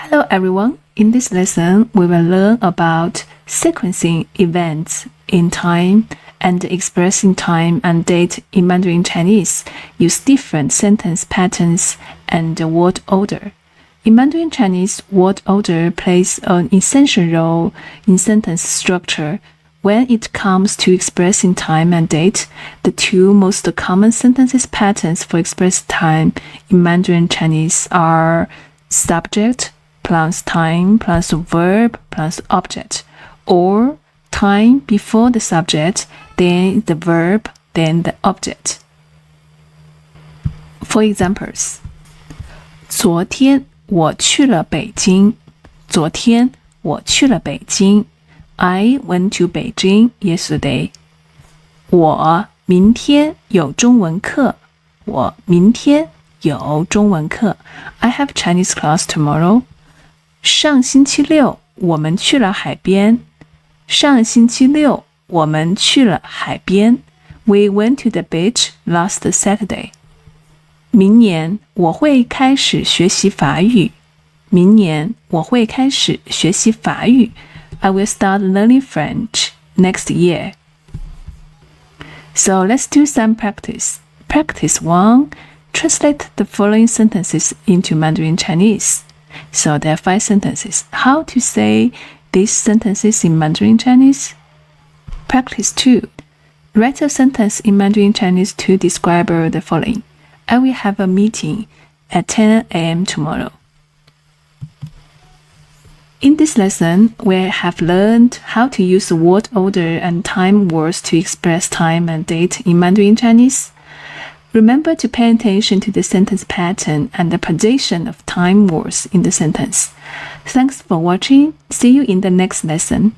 Hello everyone. In this lesson, we will learn about sequencing events in time and expressing time and date in Mandarin Chinese. Use different sentence patterns and word order. In Mandarin Chinese, word order plays an essential role in sentence structure. When it comes to expressing time and date, the two most common sentences patterns for expressing time in Mandarin Chinese are subject plus time plus verb plus object, or time before the subject, then the verb, then the object. For examples, 昨天我去了北京。昨天我去了北京。I went to Beijing yesterday. 我明天有中文课。我明天有中文课。I have Chinese class tomorrow. 上星期六我们去了海边。上星期六我们去了海边。We went to the beach last Saturday. 明年我会开始学习法语。明年我会开始学习法语。I will start learning French next year. So let's do some practice. Practice 1. Translate the following sentences into Mandarin Chinese. So there are 5 sentences. How to say these sentences in Mandarin Chinese? Practice 2. Write a sentence in Mandarin Chinese to describe the following. I will have a meeting at 10 a.m. tomorrow. In this lesson, we have learned how to use word order and time words to express time and date in Mandarin Chinese. Remember to pay attention to the sentence pattern and the position of time words in the sentence. Thanks for watching. See you in the next lesson.